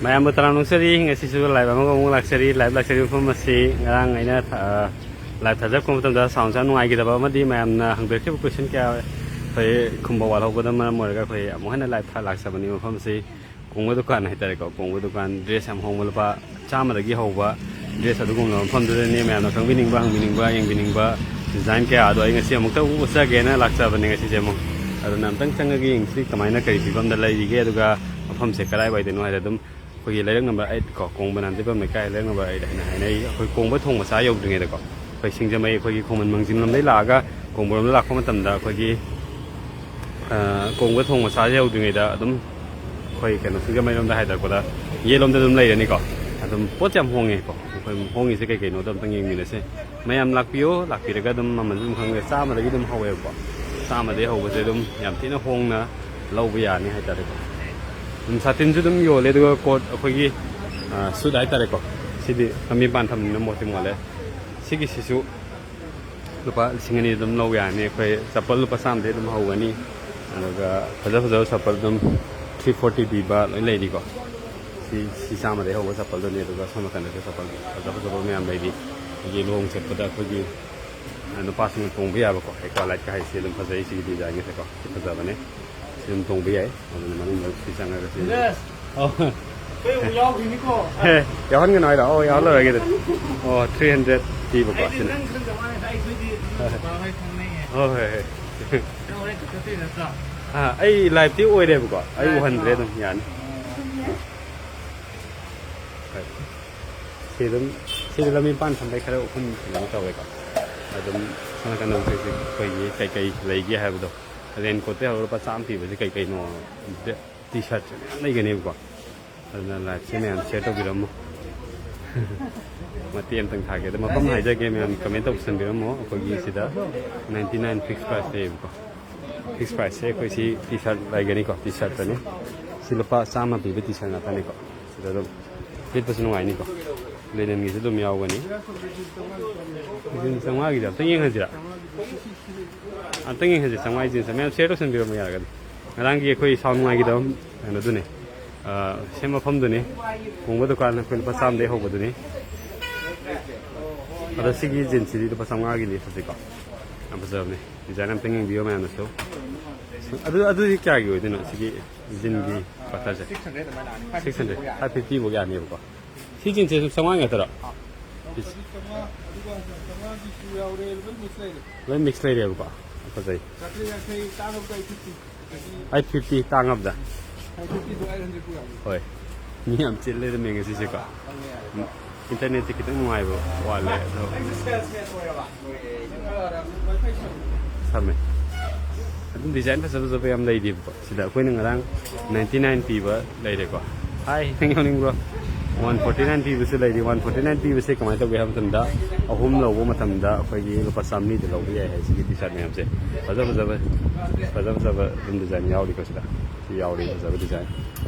ꯃꯌꯥꯝꯕꯨ ꯇꯔꯥꯝ ꯅꯨꯡꯁꯤꯔꯤ ꯉꯁꯤꯁꯨ ꯂꯥꯏꯚ ꯑꯃꯒ ꯑꯃꯨꯛ ꯂꯥꯛꯆꯔꯤ ꯂꯥꯏꯚ ꯂꯥꯛꯆꯔꯤ ꯃꯐꯝ ꯑꯁꯤ ꯉꯔꯥꯡ ꯑꯩꯅ ꯂꯥꯏꯚ ꯊꯥꯖꯔꯛꯄ ꯃꯇꯝꯗ ꯁꯥꯎꯟ ꯈꯔ ꯅꯨꯡꯉꯥꯏꯈꯤꯗꯕ ꯑꯃꯗꯤ ꯃꯌꯥꯝꯅ ꯍꯪꯕꯤꯔꯛꯈꯤꯕ ꯀꯣꯏꯁꯟ ꯀꯌꯥ ꯑꯩꯈꯣꯏ ꯈꯨꯝꯕ ꯋꯥꯠꯍꯧꯕꯅ ꯃꯔꯝ ꯑꯣꯏꯔꯒ ꯑꯩꯈꯣꯏ ꯑꯃꯨꯛ ꯍꯟꯅ ꯂꯥꯏꯚ ꯂꯥꯛꯆꯕꯅꯤ ꯃꯐꯝ ꯑꯁꯤ ꯀꯣꯡꯕ ꯗꯨꯀꯥꯟ ꯍꯥꯏꯇꯥꯔꯦꯀꯣ ꯀꯣꯡꯕ ꯗꯨꯀꯥꯟ ꯗ꯭ꯔꯦꯁ ꯌꯥꯝ ꯍꯣꯡꯕ ꯂꯨꯄꯥ 100ꯗꯒꯤ ꯍꯧꯕ ꯗ꯭ꯔꯦꯁ ꯑꯗꯨꯒꯨꯝꯂꯕ ꯃꯐꯝꯗꯨꯗꯅꯤ ꯃꯌꯥꯝꯅ ꯈꯪꯕꯤꯅꯤꯡꯕ ꯍꯪꯕꯤꯅꯤꯡꯕ ꯌꯦꯡꯕꯤꯅꯤꯡꯕ ꯗꯤꯖꯥꯏꯟ ꯀꯌꯥ ꯑꯗꯣ ꯑꯩ ꯉꯁꯤ ꯑꯃꯨꯛꯇ ꯎꯠꯆꯒꯦꯅ ꯂꯥꯛꯆꯕꯅꯦ ꯉꯁꯤꯁꯦ ꯑꯃꯨꯛ ꯑꯗꯨꯅ ꯑꯝꯇꯪ ꯆꯪꯉꯒ ꯌꯦꯡꯁꯤ ꯀꯃꯥꯏꯅ ꯀꯔꯤ ꯐꯤꯕꯝꯗ ꯂꯩꯔꯤꯒꯦ ꯑꯗꯨꯒ ꯃꯐꯝꯁꯦ ꯀꯗꯥꯏꯋꯥꯏꯗꯅꯣ ꯍꯥꯏꯗ ꯑꯗꯨꯝ ꯑꯩꯈꯣꯏꯒꯤ ꯂꯩꯔꯛ ꯅꯝꯕꯔ 8 ꯀꯣ ꯀꯣꯡꯕ ꯅꯥꯟꯊꯩꯐꯝ ꯂꯩꯀꯥꯏ ꯂꯩꯔꯛ ꯅꯝꯕꯔ 8 ꯍꯥꯏꯅ ꯍꯥꯏꯅꯩ ꯑꯩꯈꯣꯏ ꯀꯣꯡꯕ ꯊꯣꯡ ꯃꯆꯥ ꯌꯧꯗ꯭ꯔꯤꯉꯩꯗꯀꯣ ꯑꯩꯈꯣꯏ ꯁꯤꯡꯖꯃꯩ ꯑꯩꯈꯣꯏꯒꯤ ꯈꯣꯡꯃꯟ ꯃꯥꯡꯖꯤꯟ ꯂꯣꯝꯗꯩ ꯂꯥꯛꯑꯒ ꯀꯣꯡꯕꯔꯣꯝꯗ ꯂꯥꯛꯄ ꯃꯇꯝꯗ ꯑꯩꯈꯣꯏꯒꯤ ꯀꯣꯡꯕ ꯊꯣꯡ ꯃꯆꯥꯁꯦ ꯌꯧꯗ꯭ꯔꯤꯉꯩꯗ ꯑꯗꯨꯝ ꯑꯩꯈꯣꯏ ꯀꯩꯅꯣ ꯁꯤꯡꯖꯃꯩꯔꯣꯝꯗ ꯍꯥꯏꯊꯔꯛꯄꯗ ꯌꯦꯠꯂꯣꯝꯗ ꯑꯗꯨꯝ ꯂꯩꯔꯅꯤꯀꯣ ꯑꯗꯨꯝ ꯄꯣꯠ ꯌꯥꯝ ꯍꯣꯡꯉꯦꯀꯣ ꯑꯩꯈꯣꯏ ꯍꯣꯡꯉꯤꯁꯦ ꯀꯩ ꯀꯩꯅꯣꯗꯣ ꯑꯝꯇꯪ ꯌꯦꯡꯃꯤꯟꯅꯁꯦ ꯃꯌꯥꯝ ꯂꯥꯛꯄꯤꯌꯣ ꯂꯥꯛꯄꯤꯔꯒ ꯑꯗꯨꯝ ꯃꯃꯜꯁꯨ ꯑꯗꯨꯝ ꯈꯪꯉꯦ 100ꯗꯒꯤ ꯑꯗꯨꯝ ꯍꯧꯋꯦꯕꯀꯣ 100ꯗꯒꯤ ꯍꯧꯕꯁꯦ ꯑꯗꯨꯝ ꯌꯥꯝ ꯊꯤꯅ ꯍꯣꯡꯅ ꯂꯧꯕ ꯌꯥꯅꯤ ꯍꯥꯏꯇꯥꯔꯦꯀꯣ ꯑꯗꯨꯝ ꯁꯥꯇꯤꯟꯁꯨ ꯑꯗꯨꯝ ꯌꯣꯜꯂꯦ ꯑꯗꯨꯒ ꯀꯣꯠ ꯑꯩꯈꯣꯏꯒꯤ ꯁꯨꯠ ꯍꯥꯏꯇꯥꯔꯦꯀோ ꯁꯤꯗꯤ ꯂꯝꯕꯤ ꯃꯄꯥꯟ ꯊꯝꯕꯅꯤꯅ ꯃꯣꯠꯇꯤ ꯃꯣꯠꯂꯦ ꯁꯤꯒꯤꯁꯤꯁꯨ ꯂꯨꯄꯥ 2,000 ꯑꯗꯨꯝ ꯂꯧ ꯌꯥꯅꯤ ꯑꯩꯈꯣꯏ ꯆꯄꯜ ꯂꯨꯄꯥ 100ꯗꯒꯤ ꯑꯗꯨꯝ ꯍꯧꯒꯅꯤ ꯑꯗꯨꯒ ꯐꯖꯕ ꯆꯄꯜ ꯑꯗꯨꯝ 340 ꯄꯤꯕ ꯂꯣꯏ ꯂꯩꯔꯤꯀꯣ ꯁꯤ 100ꯗꯒꯤ ꯍꯧꯕ ꯆꯄꯜꯗꯨꯅꯤ ꯑꯗꯨꯒ ꯁꯣꯝ ꯅꯥꯀꯟꯗꯁꯨ ꯆꯄꯜ ꯐꯖꯕ ꯃꯌꯥꯝ ꯂꯩꯔꯤ ꯑꯩꯈꯣꯏꯒꯤ ꯂꯨꯍꯣꯡ ꯆꯠꯄꯗ ꯑꯩꯈꯣꯏꯒꯤ ꯅꯨꯄꯥꯁꯤꯡꯅ ꯇꯣꯡꯕ ꯌꯥꯕꯀꯣ ꯍꯦꯛꯀ꯭ꯋꯥ ꯂꯥꯏꯠꯀ ꯍꯥꯏꯁꯤ ꯑꯗꯨꯝ ꯐꯖꯩ ꯁꯤꯒꯤ ꯗꯤꯖꯥꯏꯟꯒꯁꯦꯀꯣ ꯁꯤ ꯐꯖꯕꯅꯦ ꯁꯤ ꯑꯗꯨꯝ ꯇꯣꯡꯕ ꯌꯥꯏ ꯑꯗꯨꯅ ꯃꯅꯨꯡꯗ ꯁꯤ ꯆꯪꯉꯒ ꯁꯤ ꯌꯥꯎꯍꯟꯒꯅꯣ ꯍꯥꯏꯔꯣ ꯑꯣ ꯌꯥꯎꯍꯜꯂꯔꯣꯏꯒꯦ ꯑꯗꯨꯗꯤ ꯑꯣ 300 ꯄꯤꯕꯀꯣ ꯁꯤꯅ ꯍꯣꯏ ꯑꯩ ꯂꯥꯏꯚꯇꯤ ꯑꯣꯏꯔꯦꯕꯀꯣ ꯑꯩ ꯎꯍꯟꯗ꯭ꯔꯦ ꯑꯗꯨꯝ ꯌꯥꯅꯤ ꯁꯤꯗ ꯂꯝꯕꯤ ꯃꯄꯥꯟ ꯊꯝꯕꯩ ꯈꯔ ꯎꯐꯨꯟ ꯀꯩꯅꯣ ꯇꯧꯋꯦꯀꯣ ꯑꯗꯨꯝ ꯁꯣꯝ ꯅꯥꯀꯟꯗ ꯑꯩꯈꯣꯏꯒꯤ ꯀꯩꯀꯩ ꯂꯩꯒꯦ ꯍꯥꯏꯕꯗꯣ ꯔꯦꯟꯀꯣꯠꯇꯩ ꯍꯧꯔꯒ ꯂꯨꯄꯥ 100 ꯄꯤꯕꯁꯦ ꯀꯩꯀꯩꯅꯣ ꯇꯤ ꯁꯥꯔꯠꯁꯦ ꯃꯌꯥꯝ ꯂꯩꯒꯅꯦꯕꯀꯣ ꯑꯗꯨꯅ ꯂꯥꯏꯚꯁꯦ ꯃꯌꯥꯝ ꯁꯤꯌꯔ ꯇꯧꯕꯤꯔꯝꯃꯣ ꯃꯇꯦꯛ ꯑꯃꯇꯪ ꯊꯥꯒꯦ ꯑꯗꯣ ꯃꯐꯝ ꯍꯥꯏꯖꯒꯦ ꯃꯌꯥꯝ ꯀꯃꯦꯟ ꯇꯧꯁꯟꯕꯤꯔꯝꯃꯣ ꯑꯩꯈꯣꯏꯒꯤ ꯁꯤꯗ 99 ꯐꯤꯛꯁ ꯄ꯭ꯔꯥꯏꯁ ꯂꯩꯌꯦꯕꯀꯣ ꯐꯤꯛꯁ ꯄ꯭ꯔꯥꯏꯁꯁꯦ ꯑꯩꯈꯣই ꯁꯤ ꯇꯤ ꯁꯥꯔꯠ ꯂꯩꯒꯅꯤꯀꯣ ꯇꯤ ꯁꯥꯔꯠꯇꯅꯤ ꯁꯤ ꯂꯨꯄꯥ 100 ꯄꯤꯕ ꯇꯤ ꯁꯥꯔꯠ ꯉꯥꯛꯇꯅꯤꯀꯣ ꯁꯤꯗ ꯑꯗꯨꯝ ꯂꯤꯠꯄꯁꯨ ꯅꯨꯡꯉꯥꯏꯅꯤꯀꯣ ꯂꯦꯅꯤꯟꯒꯤꯁꯨ ꯑꯗꯨꯝ ꯌꯥꯎꯒꯅꯤ 1,500ꯒꯤꯗ ꯑꯝꯇꯪ ꯌꯦꯡꯍꯟꯁꯤꯔꯥ ꯑꯝꯇꯪ ꯌꯦꯡꯍꯟꯁꯤ 1,500 ꯖꯤꯟꯁ ꯃꯌꯥꯝ ꯁꯤꯌꯔ ꯇꯧꯁꯟꯕꯤꯔꯝꯃꯣ ꯌꯥꯔꯒꯗꯤ ꯉꯔꯥꯡꯒꯤ ꯑꯩꯈꯣꯏ ꯁꯥꯎꯟ ꯅꯨꯡꯉꯥꯏꯈꯤꯗꯕ ꯀꯩꯅꯣꯗꯨꯅꯤ ꯁꯦꯝ ꯃꯐꯝꯗꯨꯅꯤ ꯀꯣꯡꯕ ꯗꯨꯀꯥꯟ ꯑꯩꯈꯣই ꯂꯨꯄꯥ 100ꯗꯒꯤ ꯍꯧꯕꯗꯨꯅꯤ ꯑꯗꯣ ꯁꯤꯒꯤ ꯖꯤꯟꯁꯁꯤꯗꯤ ꯂꯨꯄꯥ 1,500ꯒꯤꯅꯤ ꯍꯧꯖꯤꯛꯀꯣ ꯌꯥꯝ ꯐꯖꯕꯅꯤ ꯗꯤꯖꯥꯏꯟ ꯑꯝꯇꯪ ꯌꯦꯡꯕꯤꯌꯣ ꯃꯌꯥꯝꯅꯁꯨ ꯑꯗꯨꯗꯤ ꯀꯌꯥꯒꯤ ꯑꯣꯏꯗꯣꯏꯅꯣ ꯁꯤꯒꯤ ꯖꯤꯟꯒꯤ ꯄꯥꯇꯔꯁꯦ 600 550 ꯐꯥꯎ ꯌꯥꯅꯤꯕꯀꯣ ꯁꯤ ꯖꯤꯟꯁꯁꯦ 1,500 ꯉꯥꯛꯇꯔꯣ ꯂꯣꯏ ꯃꯤꯛꯁ ꯂꯩꯔꯦꯕꯀꯣ ꯐꯖꯩ 850 ꯇꯥꯡꯉꯕꯗ ꯍꯣꯏ ꯃꯤ ꯌꯥꯝ ꯆꯤꯜꯂꯦꯗꯃꯦ ꯉꯁꯤꯁꯦꯀꯣ ꯏꯟꯇꯔꯅꯦꯠꯁꯦ ꯈꯤꯇꯪ ꯅꯨꯡꯉꯥꯏꯕ ꯋꯥꯠꯂꯦ ꯑꯗꯣ ꯁꯝꯃꯦ ꯑꯗꯨꯝ ꯗꯤꯖꯥꯏꯟ ꯐꯖꯕ ꯌꯥꯝ ꯂꯩꯔꯤꯕꯀꯣ ꯁꯤꯗ ꯑꯩꯈꯣꯏꯅ ꯉꯔꯥꯡ 99 ꯄꯤꯕ ꯂꯩꯔꯦꯀോ ꯍꯥꯏ ꯅꯪ ꯌꯥꯎꯅꯤꯡꯕ꯭ꯔꯣ 149 ꯄꯤꯕꯁꯨ ꯂꯩꯔꯤ 149 ꯄꯤꯕꯁꯦ ꯀꯃꯥꯏꯅ ꯇꯧꯒꯦ ꯍꯥꯏꯕ ꯃꯇꯝꯗ ꯑꯍꯨꯝ ꯂꯧꯕ ꯃꯇꯝꯗ ꯑꯩꯈꯣꯏꯒꯤ ꯂꯨꯄꯥ 100ꯗ ꯂꯧꯕ ꯌꯥꯏ ꯍꯥꯏ ꯁꯤꯒꯤ ꯇꯤ ꯁꯥꯔꯠ ꯃꯌꯥꯝꯁꯦ ꯐꯖꯕ ꯑꯗꯨꯝ ꯗꯤꯖꯥꯏꯟ ꯌꯥꯎꯔꯤꯀꯣ ꯁꯤꯗ ꯁꯤ ꯌꯥꯎꯔꯤ ꯐꯖꯕ ꯗꯤꯖꯥꯏꯟ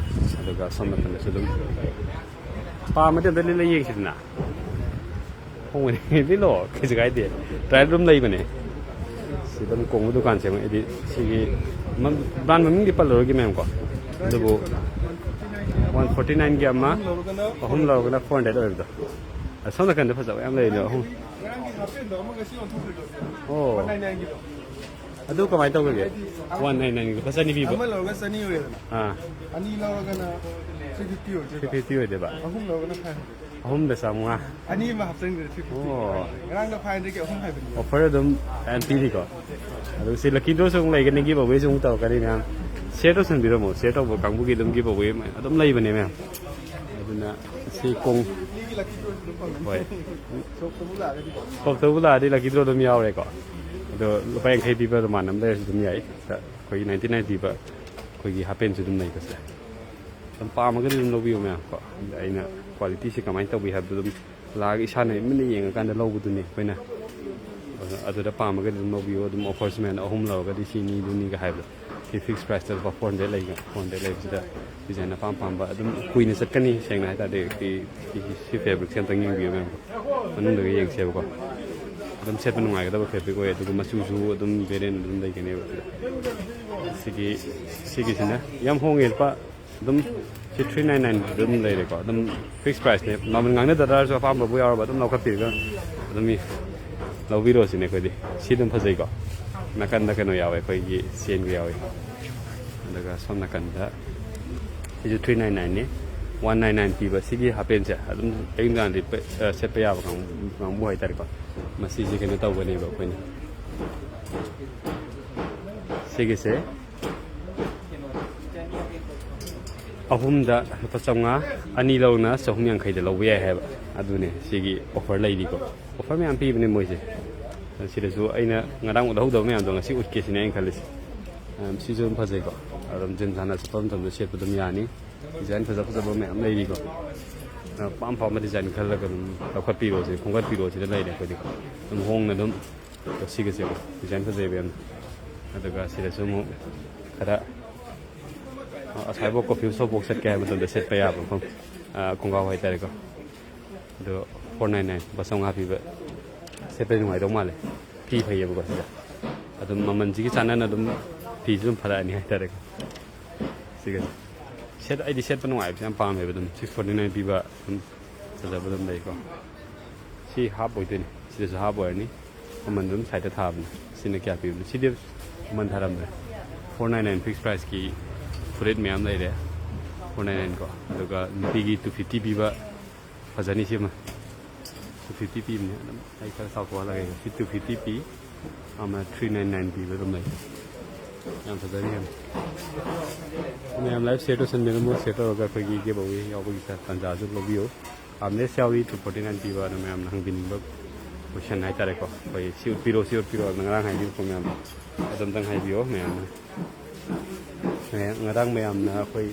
ꯑꯗꯨꯒ ꯁꯣꯝ ꯅꯥꯀꯟꯗꯁꯨ ꯑꯗꯨꯝ ꯄꯥꯝꯃꯗꯤ ꯑꯝꯇ ꯂꯤꯠꯂ ꯌꯦꯡꯁꯤꯗꯅ ꯍꯣꯡꯕꯅꯤ ꯂꯤꯠꯂꯣ ꯀꯩꯁꯨ ꯀꯥꯏꯗꯦ ꯇ꯭ꯔꯥꯏꯜ ꯑꯗꯨꯝ ꯂꯩꯕꯅꯦ ꯁꯤꯗ ꯑꯗꯨꯝ ꯀꯣꯡꯕ ꯗꯨꯀꯥꯟꯁꯦ ꯑꯩꯗꯤ ꯁꯤꯒꯤ ꯕ꯭ꯔꯥꯟ ꯃꯃꯤꯡꯗꯤ ꯄꯜꯂꯔꯣꯏꯒꯦ ꯃꯌꯥꯝ ꯀꯣ ꯑꯗꯨꯕꯨ 149ꯒꯤ ꯑꯃ ꯑꯍꯨꯝ ꯂꯧꯔꯒꯅ 400 ꯑꯣꯏꯕꯗꯣ ꯁꯣꯝ ꯅꯥꯀꯟꯗ ꯐꯖꯕ ꯌꯥꯝ ꯂꯩꯔꯤꯅꯦ ꯑꯍꯨꯝ ꯑꯣ ꯑꯗꯨꯀꯃꯥꯏꯅ ꯇꯧꯒꯦ 199 ꯂꯨꯄా 100 ꯄꯤꯕ ꯑꯃ ꯂꯧꯔꯒ 100 ꯑꯣꯏꯔꯦꯗꯅ ꯑꯅꯤ ꯂꯧꯔꯒꯅ 350 ꯑꯣꯏꯗꯣꯏꯕ 350 ꯑꯣꯏꯗꯣꯏꯕ ꯑꯍꯨꯝ ꯂꯧꯔꯒꯅ 500 ꯑꯍꯨꯝꯗ 150 ꯑꯅꯤ ꯑꯃ ꯍꯥꯞꯆꯤꯟꯈ꯭ರೆ 350 ꯉꯔꯥꯡꯗ 500ꯒꯤ ꯑꯍꯨꯝ ꯍꯥꯏꯕꯅꯤ ꯑꯣꯐꯔ ꯑꯗꯨꯝ ꯌꯥꯝ ꯄꯤꯔꯤꯀꯣ ꯑꯗꯨ ꯁꯤ ꯂꯛꯀꯤ ꯗ꯭ꯔꯣꯁꯨ ꯑꯃꯨꯛ ꯂꯩꯒꯅꯤ ꯒꯤቭ ꯑꯋꯦꯁꯨ ꯑꯃꯨꯛ ꯇꯧꯔꯛꯀꯅꯤ ꯃꯌꯥꯝ ꯁꯤꯌꯔ ꯇꯧꯁꯟꯕꯤꯔꯝꯃꯣ ꯁꯤꯌꯔ ꯇꯧꯕ ꯀꯥꯡꯕꯨꯒꯤ ꯑꯗꯨꯝ ꯒꯤꯚ ꯑꯋꯦ ꯑꯗꯨꯝ ꯂꯩꯕꯅꯦ ꯃꯌꯥꯝ ꯑꯗꯨꯅ ꯁꯤ ꯍꯣꯏ ꯁꯣꯞꯇꯕꯨ ꯂꯥꯛꯑꯗꯤ ꯂꯛꯀꯤ ꯗ꯭ꯔꯣ ꯑꯗꯨꯝ ꯌꯥꯎꯔꯦꯀꯣ ꯑꯗꯣ ꯂꯨꯄꯥ 50 ꯄꯤꯕ ꯔꯨꯃꯥꯟ ꯑꯃ ꯂꯩꯔꯁꯨ ꯑꯗꯨꯝ ꯌꯥꯏ ꯑꯩꯈꯣꯏꯒꯤ 99 ꯄꯤꯕ ꯑꯩꯈꯣꯏꯒꯤ ꯍꯥꯄꯦꯟꯁꯨ ꯑꯗꯨꯝ ꯂꯩꯀꯣ ꯁꯤꯗ ꯑꯗꯨꯝ ꯄꯥꯝꯃꯒꯗꯤ ꯑꯗꯨꯝ ꯂꯧꯕꯤꯌꯨ ꯃꯌꯥꯝ ꯀꯣ ꯑꯩꯅ ꯀ꯭ꯋꯥꯂꯤꯇꯤꯁꯤ ꯀꯃꯥꯏꯅ ꯇꯧꯕꯤ ꯍꯥꯏꯕꯗꯨ ꯑꯗꯨꯝ ꯂꯥꯛꯑꯒ ꯏꯁꯥꯅ ꯏꯃꯟꯅ ꯌꯦꯡꯉꯀꯥꯟꯗ ꯂꯧꯕꯗꯨꯅꯤ ꯑꯩꯈꯣꯏꯅ ꯑꯗꯨꯗ ꯄꯥꯝꯃꯒꯗꯤ ꯑꯗꯨꯝ ꯂꯧꯕꯤꯌꯨ ꯑꯗꯨꯝ ꯑꯣꯐꯔꯁ ꯃꯌꯥꯝ ꯑꯍꯨꯝ ꯂꯧꯔꯒꯗꯤ ꯁꯤꯅꯤꯗꯨꯅꯤꯒ ꯍꯥꯏꯕꯗꯣ ꯁꯤ ꯐꯤꯛꯁ ꯄ꯭ꯔꯥꯏꯁꯇ ꯂꯨꯄꯥ 400 ꯂꯩꯕꯁꯤꯗ ꯗꯤꯖꯥꯏꯟ ꯑꯄꯥꯝꯕ ꯑꯗꯨꯝ ꯀꯨꯏꯅ ꯆꯠꯀꯅꯤ ꯁꯦꯡꯅ ꯍꯥꯏꯇꯥꯔꯗꯤ ꯁꯤ ꯐꯦꯕ꯭ꯔꯤꯛꯁꯦ ꯑꯝꯇꯪ ꯌꯦꯡꯕꯤꯌꯨ ꯃꯌꯥꯝꯀꯣ ꯃꯅꯨꯡꯗꯒ ꯌꯦꯡꯁꯦꯕꯀꯣ ꯑꯗꯨꯝ ꯁꯦꯠꯄ ꯅꯨꯡꯉꯥꯏꯒꯗꯕ ꯐꯦꯕ꯭ꯔꯤꯛ ꯑꯣꯏ ꯑꯗꯨꯒ ꯃꯆꯨꯁꯨ ꯑꯗꯨꯝ ꯚꯦꯔꯤꯌꯟ ꯑꯗꯨꯝ ꯂꯩꯒꯅꯦꯕ ꯁꯤꯒꯤꯁꯤꯅ ꯌꯥꯝ ꯍꯣꯡꯉꯦ ꯂꯨꯄꯥ ꯑꯗꯨꯝ ꯁꯤ 399 ꯑꯗꯨꯝ ꯂꯩꯔꯦꯀꯣ ꯑꯗꯨꯝ ꯐꯤꯛꯁ ꯄ꯭ꯔꯥꯏꯁꯅꯦ ꯃꯃꯜ ꯉꯥꯡꯅꯗꯔꯁꯨ ꯑꯄꯥꯝꯕꯕꯨ ꯌꯥꯎꯔꯕ ꯑꯗꯨꯝ ꯂꯧꯈꯠꯄꯤꯔꯒ ꯑꯗꯨꯝ ꯂꯧꯕꯤꯔꯣꯁꯤꯅꯦ ꯑꯩꯈꯣꯏꯗꯤ ꯁꯤ ꯑꯗꯨꯝ ꯐꯖꯩꯀꯣ ꯅꯥꯀꯟꯗ ꯀꯩꯅꯣ ꯌꯥꯎꯋꯦ ꯑꯩꯈꯣꯏꯒꯤ ꯆꯦꯟꯒ ꯌꯥꯎꯋꯦ ꯑꯗꯨꯒ ꯁꯣꯝ ꯅꯥꯀꯟꯗ ꯁꯤꯁꯨ 399ꯅꯤ 199 ꯄꯤꯕ ꯁꯤꯒꯤ ꯍꯥꯄꯦꯟꯁꯦ ꯑꯗꯨꯝ ꯑꯌꯨꯛ ꯅꯨꯡꯗꯥꯡꯗꯤ ꯁꯦꯠꯄ ꯌꯥꯕ ꯀꯥꯡꯕꯨ ꯍꯥꯏꯇꯥꯔꯦꯀꯣ ꯃꯁꯤꯁꯦ ꯀꯩꯅꯣ ꯇꯧꯒꯅꯦꯕ ꯑꯩꯈꯣꯏꯅ ꯁꯤꯒꯤꯁꯦ ꯑꯍꯨꯝꯗ ꯂꯨꯄꯥ 500 ꯑꯅꯤ ꯂꯧꯅ 150ꯗ ꯂꯧꯕ ꯌꯥꯏ ꯍꯥꯏꯕ ꯑꯗꯨꯅꯦ ꯁꯤꯒꯤ ꯑꯣꯐꯔ ꯂꯩꯔꯤꯀꯣ ꯑꯣꯐꯔ ꯃꯌꯥꯝ ꯄꯤꯕꯅꯦ ꯃꯣꯏꯁꯦ ꯁꯤꯗꯁꯨ ꯑꯩꯅ ꯉꯔꯥꯡ ꯎꯠꯍꯧꯗꯕ ꯃꯌꯥꯝꯗꯣ ꯉꯁꯤ ꯎꯠꯀꯦꯁꯤꯅꯦ ꯑꯩꯅ ꯈꯜꯂꯤꯁꯦ ꯁꯤꯁꯨ ꯑꯗꯨꯝ ꯐꯖꯩꯀꯣ ꯑꯗꯨꯝ ꯖꯤꯝ ꯁꯥꯟꯅ ꯆꯠꯄ ꯃꯇꯝꯗ ꯁꯦꯠꯄ ꯑꯗꯨم ꯌꯥꯅꯤ ꯗꯤꯖꯥꯏꯟ ꯐꯖꯕ ꯃꯌꯥꯝ ꯂꯩꯔꯤꯀꯣ ꯄꯥꯝꯕ ꯗꯤꯖꯥꯏꯟ ꯈꯜꯂꯒ ꯑꯗꯨꯝ ꯂꯧꯈꯠꯄꯤꯔꯣ ꯁꯤ ꯈꯣꯝꯒꯠꯄꯤꯔꯣ ꯁꯤꯗ ꯂꯩꯔꯦ ꯑꯩꯈꯣꯏꯗꯤ ꯑꯗꯨꯝ ꯍꯣꯡꯅ ꯑꯗꯨꯝ ꯁꯤꯒꯁꯦ ꯗꯤꯖꯥꯏꯟ ꯐꯖꯩꯕ ꯌꯥꯝꯅ ꯑꯗꯨꯒ ꯁꯤꯗꯁꯨ ꯑꯃꯨꯛ ꯈꯔ ꯑꯁꯥꯏꯐꯥꯎ ꯀꯣꯐꯤ ꯁꯣꯞꯐꯥꯎ ꯆꯠꯀꯦ ꯍꯥꯏꯕ ꯃꯇꯝꯗ ꯁꯦꯠꯄ ꯌꯥꯕ ꯃꯐꯝ ꯈꯣꯡꯒ꯭ꯔꯥꯎ ꯍꯥꯏꯇꯥꯔꯦꯀꯣ ꯑꯗꯣ 499 ꯂꯨꯄꯥ 500 ꯄꯤꯕ ꯁꯦꯠꯄꯗꯤ ꯅꯨꯡꯉꯥꯏꯗꯧ ꯃꯥꯜꯂꯦ ꯐꯤ ꯐꯩꯌꯦꯕꯀꯣ ꯁꯤꯗ ꯑꯗꯨꯝ ꯃꯃꯜꯁꯤꯒꯤ ꯆꯥꯟꯅꯅ ꯑꯗꯨꯝ ꯐꯤꯁꯨ ꯑꯗꯨم ꯐꯔꯛꯑꯅꯤ ꯍꯥꯏꯇꯥꯔꯦꯀꯣ ꯁꯤꯒ ꯑꯩꯗꯤ ꯁꯦꯠꯄ ꯅꯨꯡꯉꯥꯏꯕꯁꯦ ꯌꯥꯝ ꯄꯥꯝꯃꯦꯕ ꯑꯗꯨꯝ 649 ꯄꯤꯕ ꯑꯗꯨꯝ ꯐꯖꯕ ꯑꯗꯨꯝ ꯂꯩꯀꯣ ꯁꯤ ꯍꯥꯞ ꯑꯣꯏꯗꯣꯏꯅꯤ ꯁꯤꯗꯁꯨ ꯍꯥꯞ ꯑꯣꯏꯔꯅꯤ ꯃꯃꯜ ꯑꯗꯨꯝ ꯁꯥꯏꯗ ꯊꯥꯕꯅꯤ ꯁꯤꯅ ꯀꯌా ꯄꯤꯕꯅꯤ ꯁꯤꯗꯤ ꯃꯃꯜ ꯊꯥꯔꯝꯗ꯭ꯔꯦ 499 ꯐꯤꯛꯁ ꯄ꯭ꯔꯥꯏꯁꯀꯤ ꯐꯨꯔꯤꯠ ꯃꯌꯥꯝ ꯂꯩꯔꯦ 499 ꯀꯣ ꯑꯗꯨꯒ ꯅꯨꯄꯤꯒꯤ 250 ꯄꯤꯕ ꯐꯖꯅꯤ ꯁꯤꯃ 250 ꯄꯤꯕꯅꯤ ꯑꯗꯨꯝ ꯑꯩ ꯈꯔ ꯆꯥꯎꯊꯣꯛꯍꯜꯂꯒꯦ ꯁꯤ 250 ꯄꯤ ꯑꯃ 399 ꯄꯤꯕ ꯑꯗꯨꯝ ꯂꯩ ꯌꯥꯝ ꯐꯖꯔꯤ ꯃꯌꯥꯝ ꯂꯥꯏꯐ ꯁꯦꯌꯔ ꯇꯧꯁꯟꯕꯤꯔꯝꯃꯣ ꯁꯦꯌꯔ ꯇꯧꯔꯒ ꯑꯩꯈꯣꯏꯒꯤ ꯒꯤꯕ ꯑꯋꯦ ꯌꯥꯎꯕꯒꯤ ꯇꯥꯟꯖꯥꯁꯨ ꯂꯧꯕꯤꯌꯨ ꯑꯥꯝꯂꯦꯁ ꯌꯥꯎꯏ 249 ꯄꯤꯕ ꯑꯗꯨ ꯃꯌꯥꯝꯅ ꯍꯪꯕꯤꯅꯤꯡꯕ ꯀꯣꯏꯁꯟ ꯍꯥꯏꯇꯥꯔꯦꯀꯣ ꯑꯩꯈꯣꯏ ꯁꯤ ꯎꯠꯄꯤꯔꯣ ꯉꯔꯥꯡ ꯍꯥꯏꯕꯤꯔꯛꯄ ꯃꯌꯥꯝꯗꯣ ꯑꯗꯨꯝꯇꯪ ꯍꯥꯏꯕꯤꯌꯣ ꯃꯌꯥꯝꯅ ngaraang mayam na ako'y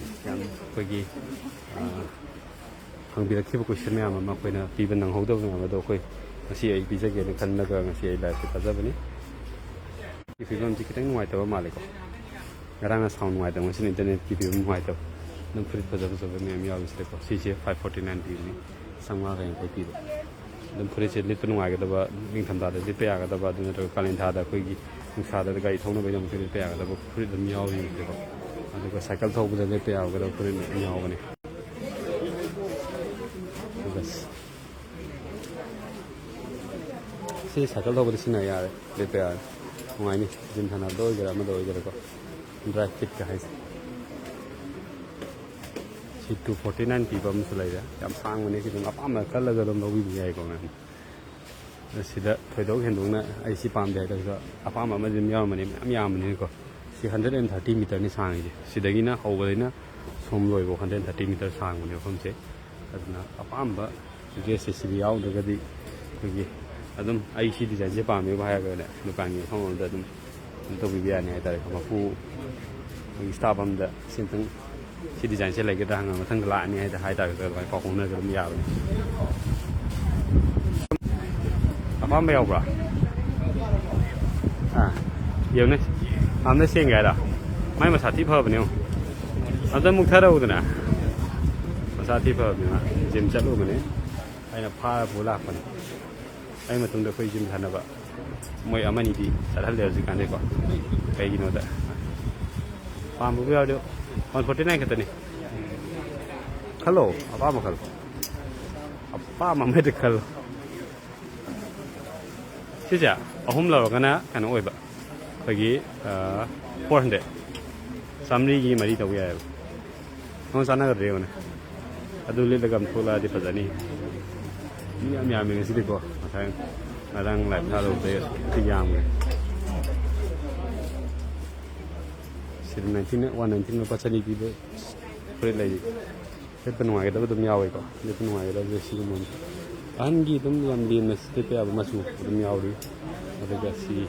hangbirakhiba question mayam ama ako'y na piban ng hawdaw mayam ado ako'y ngasi ay bisage na kannaga ngasi ay live tajabani ifilom ji kitang nuwaitaw mali ko ngarang sound nuwaitaw ngasi internet kifilom nuwaitaw nang furit pajaba mayam yaw sile ko CC 549 pili samwa kayang kay pili nang furit se lit nuwaiga daba ning thamda da lit payaga daba dun na kalin thada ako'y nungsa da gai thongna bai dam furit payaga daba furit dam yaw yi ko aduga cycle thawbada lit payaga daba furit yaw bani si cycle thawbada sina yare lit payaga ngai ni jim thana do gara ma do gara ko drive fit ka hai si 249 pi bam sulai da yam sang mane ki dum apam na kala ga dum lo bi yai ko ngam sida thoidok hendung na ai si pam dai da apam ma jim yaw mane am yam mane ko si 130 meter ni sang ji sidagi na hawga na som loi bo 130 meter sang mane khom se adna apam ba ge se si yaw da ga di ki adum ai si design je pam me ba ya ga ne dukan ni khom da dum to bi ya ne da ko ma fu staff am da sintang si design se lai ga da hang ma thang la ni hai da hai da ga ba ko khong na ga dum ya ba apam ba yaw ba yêu này làm nó xuyên cái đó mấy mà sát tiếp hợp nhau ở đây mục thao đâu rồi nè mà sát tiếp hợp nữa gym chất luôn này anh là pha bố lạc phần anh mà tung được phải gym thành là vậy mấy anh đi sát hết đều gì cả đấy quoi cái gì nữa đấy pha bố bao nhiêu còn 49 cái này hello apa mà hello apa mà mấy được hello chứ chả ở hôm nào cái nào cái nó ơi vậy Pagi 400 samri gi mari tau ya hon sana ga reo na adu le lagam thola di pazani ni am ya me ngasi ko masang arang lai tha lo de ti yam ge sil 19 119 no pachani bi de pre lai pe panwa ga da dum yaw ko le panwa ga da si mo an gi dum yam din na sti pe ab masu dum yaw ri adu ga si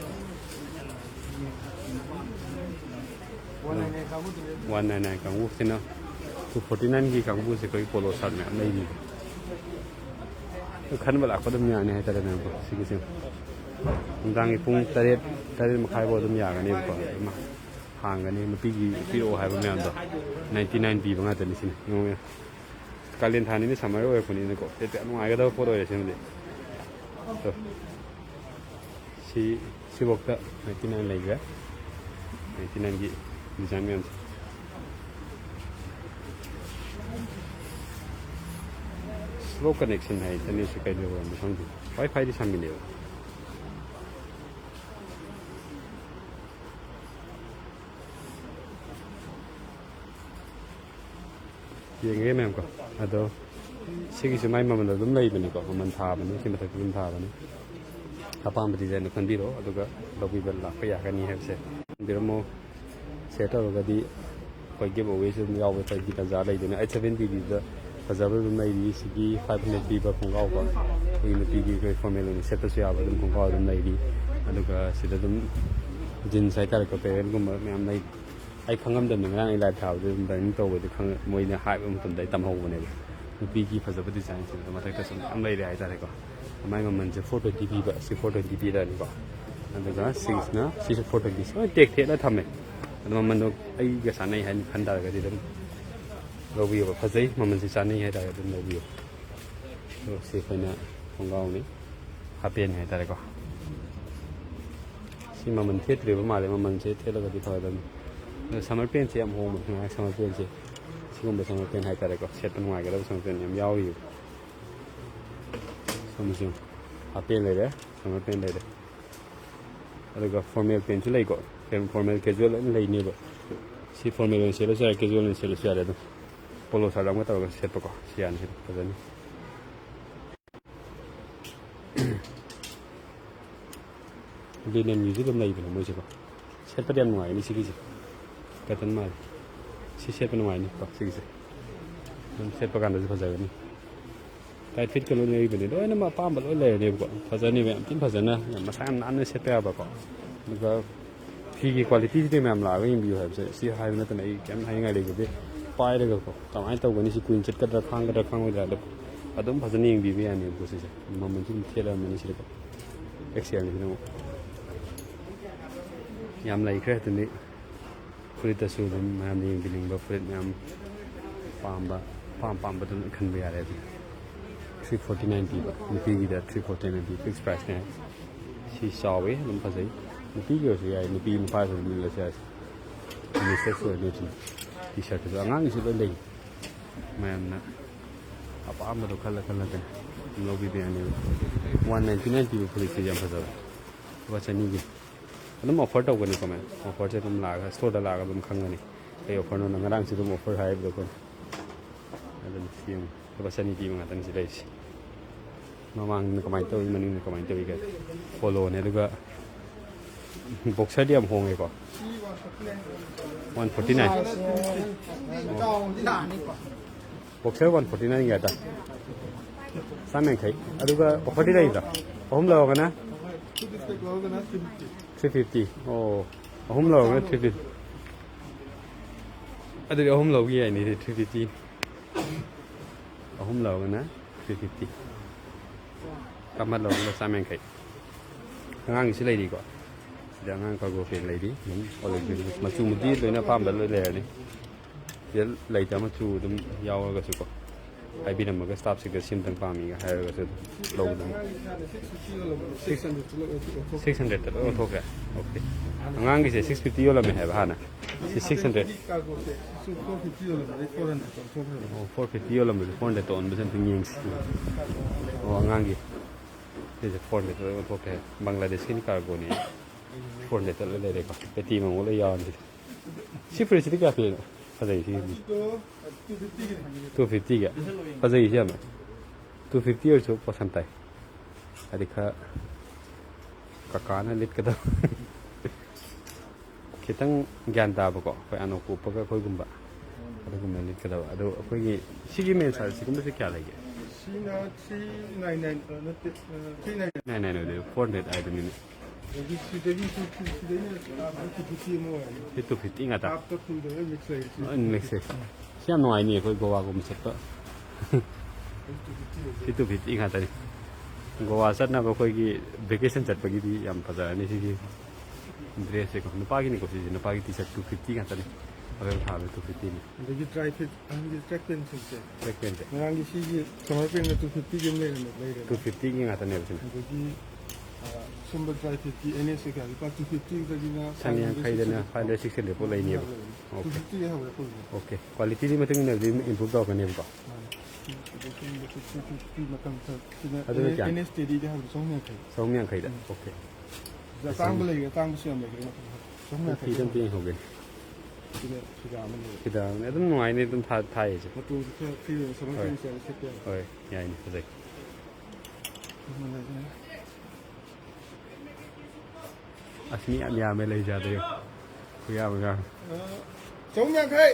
199 kang bu sino 249 ki kang bu se koi polo shirt me mai ni to khan bala ko dum ya ne ha tare na ko sigi sim dang gi pung tare ma khai bo dum ya ga ne ko ma hang ga ne ma pi gi pi o ha ba me am do 99 bi ba nga ta ni sin no me kalin thani ni samar o ko ni ko te te no ai ga da polo ye sin de to si bok ta 99 lai ga 99 gi design में slow connection hai tani se kai lo am sang di wifi di sam ni ye mem ko ado sigi se mai maman dum lai bani ko maman tha bani si mathak dum tha bani apam design kan biro aduga lobby bal la pa ya kan ni have se biramo set ga di koi giveaway se yaw ba ta gi ta za lai dina 870 di da fazabal dum lai di sigi 500 bi ba khong gaw ba koi ni pi gi koi formula ni set se ya ba dum khong gaw dum lai di aduga sida dum jin sai tar ko pe gum ma am lai ai khangam dam nang ai la thaw dum dang to ba di khang moi na hai ba mum dai tam ho ne nupi gi fazabal design se ma ta ka sum am lai ai ta ko mai maman je 420p ba si 420p da ni ko aduga 6 na si 420 so tek the la thame adu maman do ai ga sanai han khan da ga di dum lobi ba phazai maman si sanai hai da ga dum lobi so si phana khonggaw ni hapen hai ta ko si maman the tre ba ma le maman se the la ga di thaw dum summer pen se am ho ma summer pen se sigum ba summer pen hai ta ko set pan wa ga da summer pen yam yaw yi Samsung hapen le de sama pen le de aduga formal pen chu lai ko pen formal casual lai ni ba si formal se le sa casual se le sa de polo sa dang ta ga set pa ko sian se pa ni linen music dum lai ba mo se ko set pa dem ngai ni si ki ka tan ma si set pa ngai ni ko si ki set pa kan da fa ja ni tai fit kan lo nei bene do na ma pam ba lo le ne ko fa za ni me tin fa za na ma sa an an se pa ba ko ga phi gi quality de me am la ga yin bi ha se si hai na ta nei kem hai ngai le ge de pai de ko ta mai ta ni si kuin chet ka da khang da da adum fa za ni bi bi ya ni bu se ma man tin the la ma ni si ko excel ni no yam lai kre ta ni fruit ta su dum ma ni bi ling ba fruit yam pam ba dum khan ba ya le 349p nupi gi da 349p fixed price ne si saw we lum pa sai nupi gi so ya nupi mu pa so ni la sa ni se so ni t-shirt so angang si le man na apa am do khala khala kan no bi be ani 199p puli se jam pa so wa cha ni gi anum offer to ko ni ko man offer se tum la ga store da la ga dum khang ni ai offer no ngarang si dum offer hai do ko adum siam ba sa ni bi ma tan si dai mamang ni kamai to maning ni kamai to ga follow ne duga boxer diam hong e ko 149 boxer 149 ga ta samen khai aduga offer dai da hom lo ga na 350 oh hom lo ga 350 adu hom lo gi ai ni 350 hom lo ga na 350 kamat lo sa men khai ngang si lai di ko da ngang ko go pen lai di mun ko le ma chu mu di le na pam ba le le ni ye lai ta ma chu dum yaw ga su ko ai bi na ma ga stop si ga sim tang pa mi ga ha ga su lo dum 600 ta lo thok ga okay ngang gi se 650 yo la me ha ba na si 600 450 yo la me 400 ton be san ting ying oh ngang gi this is 400 to okay Bangladesh kin cargo ni 400 to le de ko peti mo le yaw ni si price ti ka pe fa dai si 250 ga fa dai si ma 250 or so pasan tai adi kha ka na lit ka da kitang gyan da ba ko ko ano ko pa ko gumba adu gumba lit ka da adu ko gi si gi men sa si gumba se kya lagi Sina 399 not 399 no 400 I don't know this is the itu fitting ata after to the next siam no ai ni ko goa gum set pa itu fitting ata ni goa sat na ko gi vacation chat pa gi di yam pa ja ni si dress ko no pa gi ni ko si no pa gi t-shirt 250 ata ni agar tha 250 ni and you try it and you track pen se track pen ngang si sama pen 250 game le 250 gi ata ne sin gi sumber try 50 ns ka 250 ka dina sanya khai dana 500 600 po lai ni okay 250 ha okay quality ni matung ne improve da ka ne ba 250 matang sina Aduna kya? NS steady de ha song kai 250 โอเค ja tang le ga tang siam le ga song ที่ kai ต้องตีโอเค sida man le ที่ดาวเนี่ยต้องหน่วยนี่ต้องถ่ายสิ matu ke fi sama kan se se ke โอ้ยใหญ่นี่เข้าใจ man le อันนี้อันยาไม่เลยจ้าเดียวคุยเอาเหมือนกัน song kai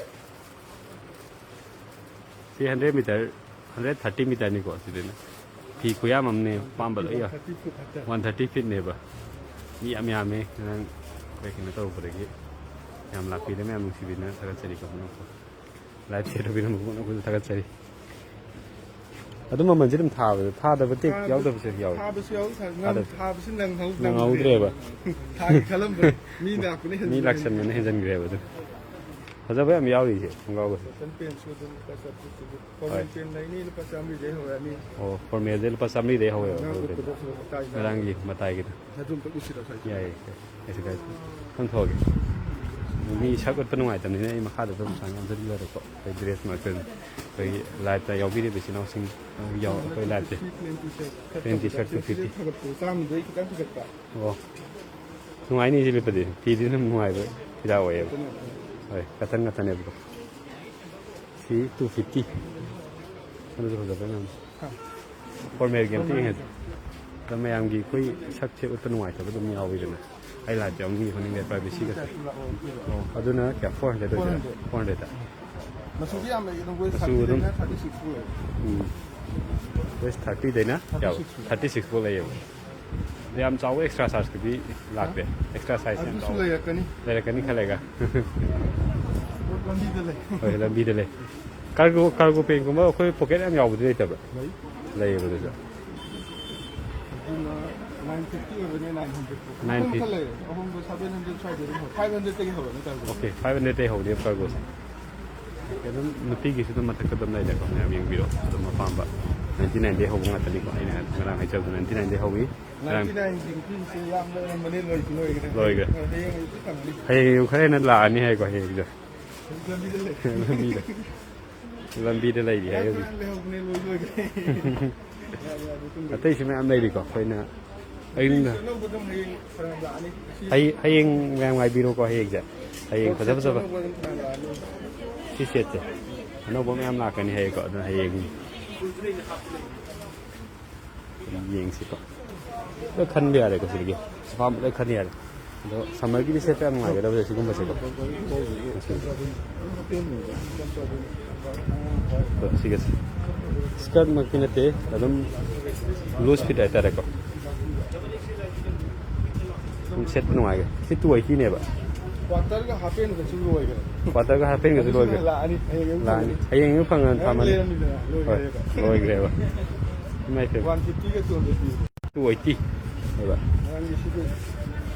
300 meter 130 meter นี่ก็สิเดนะพี่คุยเอามันเนี่ยปั๊มไปเลยอ่ะ 30 foot hatta 130 feet เนี่ยปะนี่อันยาไม่นั่นไปกินตัวอุปเด็กยามหลักปีได้ไหมมึงสิบินนะทักษะดีกับมันก็ไลฟ์เชทบินมึงก็ทักษะดีอะตัวมันจะทำท่าแต่ปฏิกิยาวตัวเสียยาว ha ba siao sa ngam ha ba sin nang hau นางเอาเดือบะ ha kalam mi na ku ne มีลักษณะนี้เห็นกันเลยตัวเขาจะไปมียาวดีสิมึงก็ san pen su dun ka sa tu ko pen nai ni pa sam ri de ho ya ni โอ้ฟอร์เมเดลภาษาไม่ได้เขาเลย na ko ko ta กำลังยิงมาตายกัน ha dum ta usi da sa ใหญ่ไอ้สิ่งนั้นต้องทอกันมีชักก็เป็นหน่วยแต่นี่มาฆ่าแต่ต้องสั่งงานจะเลือดก็ไปเดรสมาเป็นไปไลฟ์แต่ยาววิดีโอไปสิน้องสิ่งยาวไปไลฟ์เจ sam de ki kan tu ka โอ้หน่วยนี่จะเป็นประเดี๋ยวทีนี้หน่วยเลยที่เราเองเฮ้ยกระทั่งเนี่ยบุกสี250มันจะเป็นแบบนั้นพอเมย์เกมที่เห็นแต่ไม่ยังดีคุยชักเชื่อเป็นหน่วยแต่ก็ต้องมีเอาไว้เลยนะไอ้หลายจะมีคนนึงเด็ดไปชี้กันเอาดูนะแกฟอนเด็ดด้วยฟอนเด็ดอ่ะ masudi am le no go sa tu na 36 full เวส30เลยนะเดี๋ยว36พวกเลยเดี๋ยวจะเอาเอ็กซ์ตร้าไซส์ก็ดีหลักเดียเอ็กซ์ตร้าไซส์เนี่ย su le ya kani เลยกันนี่แค่ไหนกัน landi de le เฮ้ยลำบีเลยการกูเป็นกูว่าคุยโปรแกรมยาวบุตรได้แต่แบบเลยบุตรจะ 950 or 900 950 kale ahum 700 try de 500 te ho na ta โอเค500ได้หัวเดียวการกูเดี๋ยวนุตีกี่สิต้องมาทักกันได้เลยก็เนี่ยมีวิดีโอต้องมาฟังแบบ99ได้หัวงาตลิกไอ้เนี่ยกำลังให้เจ้า99ได้หัววิ 99 jing pin se yam le mane loi loi ga he ngi kan li ให้อยู่แค่นั้นละอันนี้ให้ก็ให้จ้ะ landi de le ลำบีได้ดีให้ก็ดี le ho ne loi ga ya แต่ที่ไม่อันใดดีก็ค่อยนะไอ้นี่นะ no bo dum he farang la ni ให้เองแรงไว้บีโรก็ให้เองจ้ะให้เองเขาจะพูดว่าที่เสียจ้ะอันนั้นผมไม่อำนาจกันนี่ให้ก็ให้เองยิงสิก็แล้วคันเดียวเลยก็สิกี้สภาพแล้วคันเดียวแล้วสมัยที่เสียไปอันไหนก็ได้ไปสิกุมไปสิก็สิกสกัดมากินเตะแล้วลูสฟิตไอ้ตาเรก็ผมเซ็ตหน่อยที่ตัวที่เนี่ยแบบ quarter ga hapen ga chu loi ga พอตก็หาเป็นก็จะรวยกัน la ni he ngi ร้านไอ้ยังฟังกันทำมัน le ni la loi ga รวยกันวะไม่เป็น 150 ga 250 ตัวที่แบบ ngi shi ga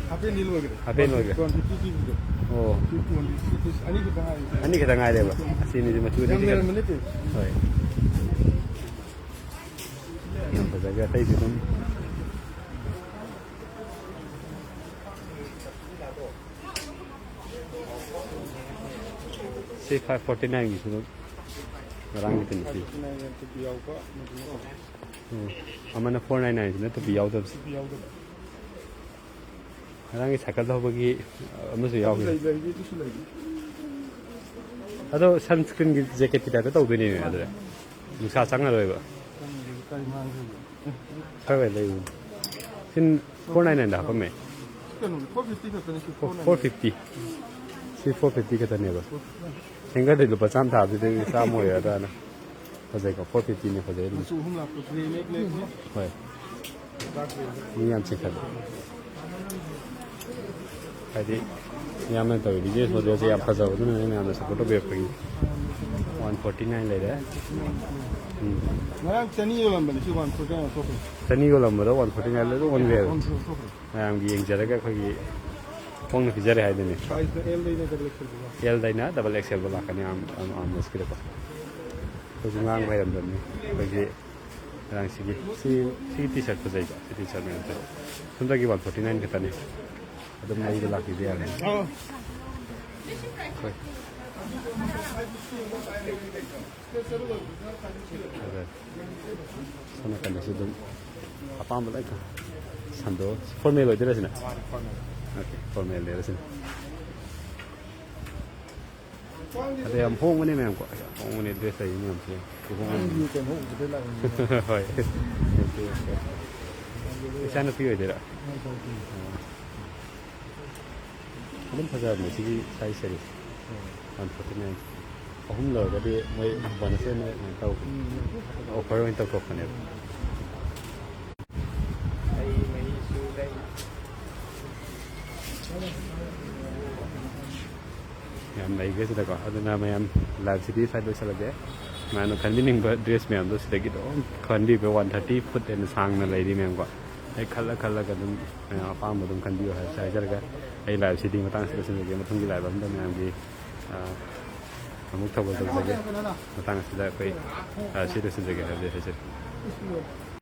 hapen ni loi ga hapen loi ga 250 ga โอ้ 220 ani ga ha อันนี้ก็ทำง่ายเลยแบบสิ่งนี้มาช่วยได้ yang ดีกัน mer menit ใช่ยังภาษาก็ได้สิคุณC549 gitu kan orang gitu nih sih na yang tu biau ka amana 499 itu tuh biau tuh biau ga orang ini sakal tuh bagi amas biau gitu lai lai tu su lai atau sunscreen jacket kita tuh tahu ini ada nusa sangat loh ya kai mang kau lagi sin 499 dah apa me kan 450 ka ni 450 si 450 kata nih bos enggak deh lupa sam tahu itu sama ya ada na pada kau 450 nih pada ini su hum la ko tre mek lek ni Woi, ini yang cek ada. Jadi, yang mana tahu ini jenis model saya apa sahaja tu ni yang mana sebut tu berapa? 149 le deh. na chani yo lam bani shi 149 so ko Tani kalau mana 149 le tu 1 gram. Yang yang jarak kau ini, kau ni jarak ada ni. size the l dai na ga lek ba L dah na double XL bola kan yang meski apa. Kau jangan bayar dalam ni. Bagi orang si t-shirt tu saja, si t-shirt ni ada. Sudah kita 149 kata ni. Ada mana itu lagi dia ni. oh ꯁꯣꯝ ꯅꯥꯀꯟꯗꯁꯨ ꯑꯗꯨꯝ ꯑꯄꯥꯝꯕ ꯂꯣꯏ ꯁꯟꯗꯣ formal ꯑꯣꯏꯗꯣꯏꯔꯁꯤꯅ okay formal ꯂꯩꯔꯁꯤꯅ ꯑꯗ ꯌꯥꯝ ꯍꯣꯡꯕꯅꯦ ꯃꯌꯥꯝꯀꯣ ꯌꯥꯝ ꯍꯣꯡꯕꯅꯦ dress ꯂꯩꯔꯤ ꯃꯌꯥꯝꯁꯦ ꯏꯆꯥ ꯅꯨꯄꯤ ꯑꯣꯏꯗꯣꯏꯔꯥ ꯑꯗꯨꯝ ꯐꯖꯕꯅꯦ ꯁꯤꯒꯤ ꯁꯥꯏꯖ ꯁꯦꯔꯤꯁ 149 ꯑꯍꯨꯝ ꯂꯧꯔꯒꯗꯤ ꯃꯣꯏ ꯕꯣꯅꯁ ꯑꯣꯏꯅ ꯇꯧ ꯑꯣꯐꯔ ꯑꯣꯏꯅ ꯇꯧꯊꯣꯛꯄꯅꯦꯕ ꯌꯥꯝ ꯂꯩꯈ꯭ꯔꯦ ꯁꯤꯗꯀꯣ ꯑꯗꯨꯅ ꯃꯌꯥꯝ ꯂꯥꯏꯐꯁꯤꯗꯤ ꯁ꯭ꯋꯥꯏꯗ ꯂꯣꯏꯁꯤꯜꯂꯒꯦ ꯃꯌꯥꯝꯅ ꯈꯟꯕꯤꯅꯤꯡꯕ ꯗ꯭ꯔꯦꯁ ꯃꯌꯥꯝꯗꯣ ꯁꯤꯗꯒꯤ ꯑꯗꯨꯝ ꯈꯟꯕꯤꯕ 130 ꯐꯨꯠ ꯍꯦꯟꯅ ꯁꯥꯡꯅ ꯂꯩꯔꯤ ꯃꯌꯥꯝꯀꯣ ꯑꯩ ꯈꯜꯂꯒ ꯑꯗꯨꯝ ꯃꯌꯥꯝ ꯑꯄꯥꯝꯕ ꯑꯗꯨꯝ ꯈꯟꯕꯤꯌꯨ ꯍꯥꯏꯕꯁꯦ ꯍꯥꯏꯖꯔꯒ ꯑꯩ ꯂꯥꯏꯐꯁꯤꯗꯤ ꯃꯇꯥꯡꯁꯤꯗ ꯂꯣꯏꯁꯤꯜꯂꯒꯦ ꯃꯊꯪꯒꯤ ꯂꯥꯏꯐ ꯑꯝꯗ ꯃꯌꯥꯝꯒꯤ ꯑꯃꯨꯛ ꯊꯧꯒꯜ ꯇꯧꯖꯒꯦ ꯃꯇꯥꯡ ꯑꯁꯤꯗ ꯑꯩꯈꯣꯏ ꯁꯤ ꯂꯣꯏꯁꯤꯟꯖꯒꯦ ꯍꯥꯏꯕꯁꯦ ꯍꯥꯏꯖꯔꯤ